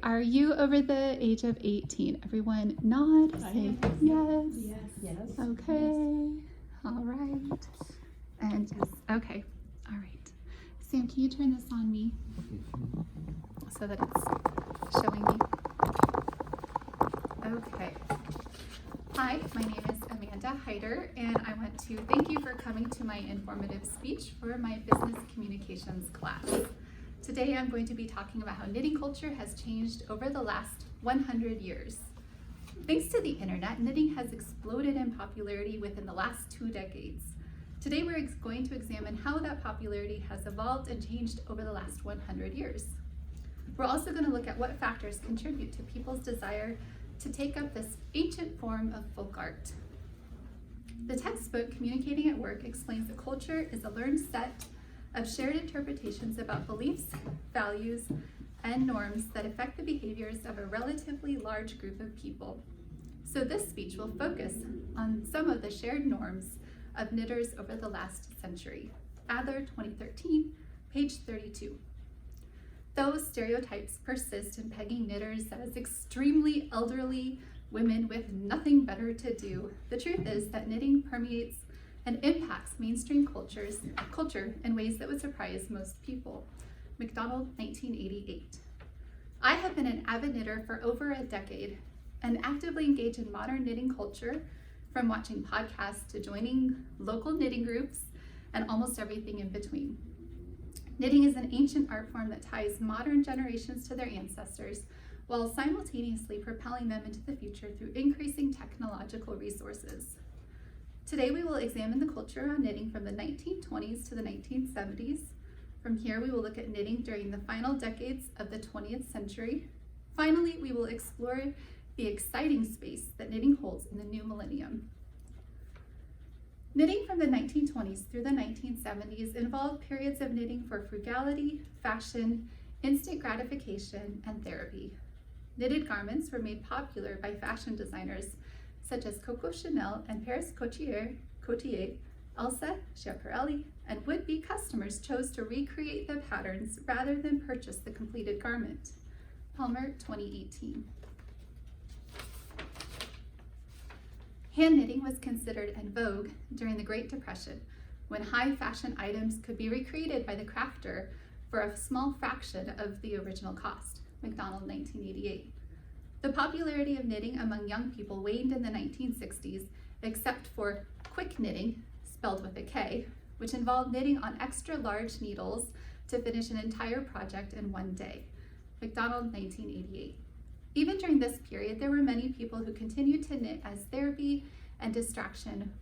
are you over the age of 18? Everyone nod, say yes. Yes. Yes. Okay, all right. And yes, okay, all right. Sam, can you turn this on me so that it's showing me? Okay. Hi, my name is Amanda Heider, and I want to thank you for coming to my informative speech for my business communications class. Today I'm going to be talking about how knitting culture has changed over the last 100 years. Thanks to the internet, knitting has exploded in popularity within the last 2 decades. Today we're going to examine how that popularity has evolved and changed over the last 100 years. We're also going to look at what factors contribute to people's desire to take up this ancient form of folk art. The textbook, Communicating at Work, explains that culture is a learned set of shared interpretations about beliefs, values, and norms that affect the behaviors of a relatively large group of people. So this speech will focus on some of the shared norms of knitters over the last century. Adler, 2013, page 32. Though stereotypes persist in pegging knitters as extremely elderly women with nothing better to do, the truth is that knitting permeates and impacts mainstream culture in ways that would surprise most people. McDonald, 1988. I have been an avid knitter for over a decade and actively engage in modern knitting culture, from watching podcasts to joining local knitting groups and almost everything in between. Knitting is an ancient art form that ties modern generations to their ancestors while simultaneously propelling them into the future through increasing technological resources. Today we will examine the culture around knitting from the 1920s to the 1970s. From here we will look at knitting during the final decades of the 20th century. Finally, we will explore the exciting space that knitting holds in the new millennium. Knitting from the 1920s through the 1970s involved periods of knitting for frugality, fashion, instant gratification, and therapy. Knitted garments were made popular by fashion designers such as Coco Chanel and Paris Cotier, Elsa Schiaparelli, and would-be customers chose to recreate the patterns rather than purchase the completed garment. Palmer, 2018. Hand knitting was considered en vogue during the Great Depression, when high fashion items could be recreated by the crafter for a small fraction of the original cost. McDonald, 1988. The popularity of knitting among young people waned in the 1960s, except for quick knitting, spelled with a K, which involved knitting on extra large needles to finish an entire project in one day. McDonald, 1988. Even during this period, there were many people who continued to knit as therapy and distraction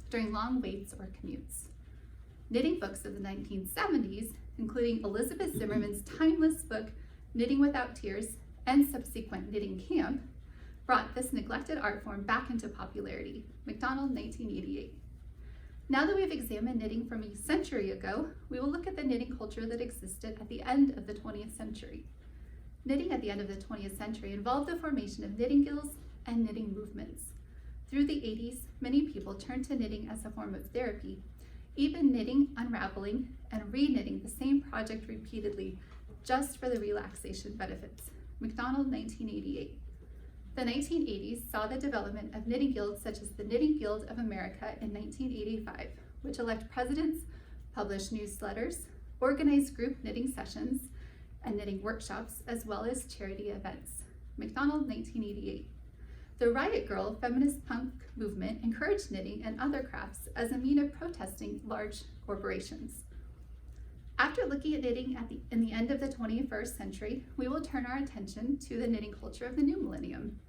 during long waits or commutes. Knitting books of the 1970s, including Elizabeth Zimmerman's timeless book, Knitting Without Tears, and subsequent Knitting Camp, brought this neglected art form back into popularity. McDonald, 1988. Now that we've examined knitting from a century ago, we will look at the knitting culture that existed at the end of the 20th century. Knitting at the end of the 20th century involved the formation of knitting guilds and knitting movements. Through the 80s, many people turned to knitting as a form of therapy, even knitting, unraveling, and re-knitting the same project repeatedly just for the relaxation benefits. McDonald, 1988. The 1980s saw the development of knitting guilds such as the Knitting Guild of America in 1985, which elect presidents, publish newsletters, organize group knitting sessions, and knitting workshops, as well as charity events. McDonald, 1988. The Riot Girl feminist punk movement encouraged knitting and other crafts as a mean of protesting large corporations. After looking at knitting in the end of the 21st century, we will turn our attention to the knitting culture of the new millennium.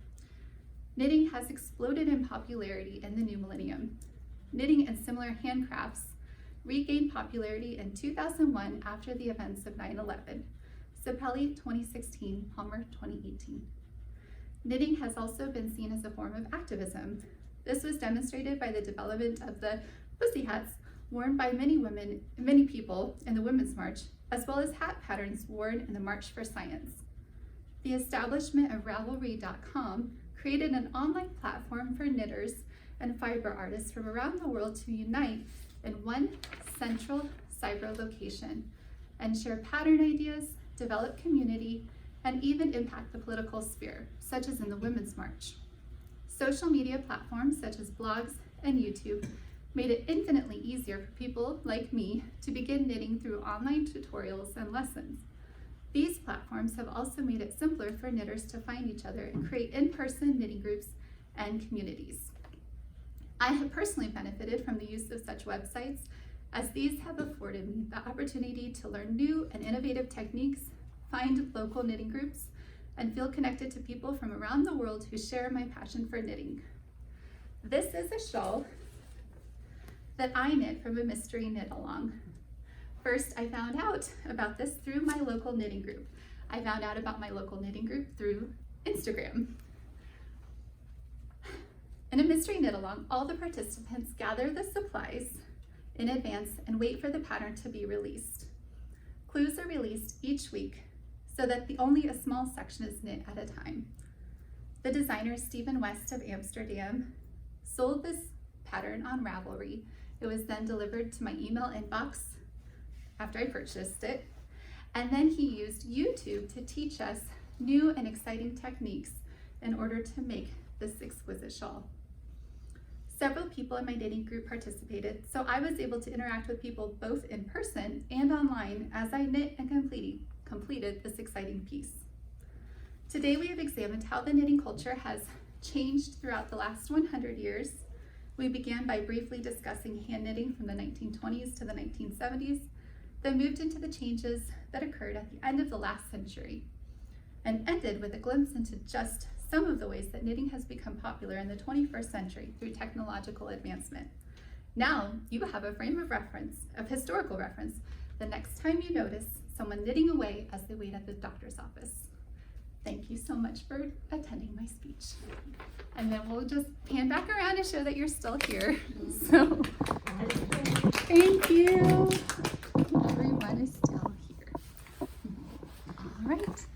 Knitting has exploded in popularity in the new millennium. Knitting and similar handcrafts regained popularity in 2001 after the events of 9/11. Zappelli, 2016, Palmer, 2018. Knitting has also been seen as a form of activism. This was demonstrated by the development of the pussy hats worn by many people in the Women's March, as well as hat patterns worn in the March for Science. The establishment of Ravelry.com created an online platform for knitters and fiber artists from around the world to unite in one central cyber location and share pattern ideas, develop community, and even impact the political sphere, such as in the Women's March. Social media platforms such as blogs and YouTube made it infinitely easier for people like me to begin knitting through online tutorials and lessons. These platforms have also made it simpler for knitters to find each other and create in-person knitting groups and communities. I have personally benefited from the use of such websites, as these have afforded me the opportunity to learn new and innovative techniques, find local knitting groups, and feel connected to people from around the world who share my passion for knitting. This is a shawl that I knit from a mystery knit along. First, I found out about this through my local knitting group. I found out about my local knitting group through Instagram. In a mystery knit along, all the participants gather the supplies in advance and wait for the pattern to be released. Clues are released each week so that only a small section is knit at a time. The designer, Stephen West of Amsterdam, sold this pattern on Ravelry. It was then delivered to my email inbox after I purchased it. And then he used YouTube to teach us new and exciting techniques in order to make this exquisite shawl. Several people in my knitting group participated, so I was able to interact with people both in person and online as I knit and completed this exciting piece. Today we have examined how the knitting culture has changed throughout the last 100 years. We began by briefly discussing hand knitting from the 1920s to the 1970s, then moved into the changes that occurred at the end of the last century, and ended with a glimpse into just some of the ways that knitting has become popular in the 21st century through technological advancement. Now you have a frame of reference, of historical reference, the next time you notice someone knitting away as they wait at the doctor's office. Thank you so much for attending my speech. And then we'll just pan back around to show that you're still here. So, thank you. Everyone is still here. All right.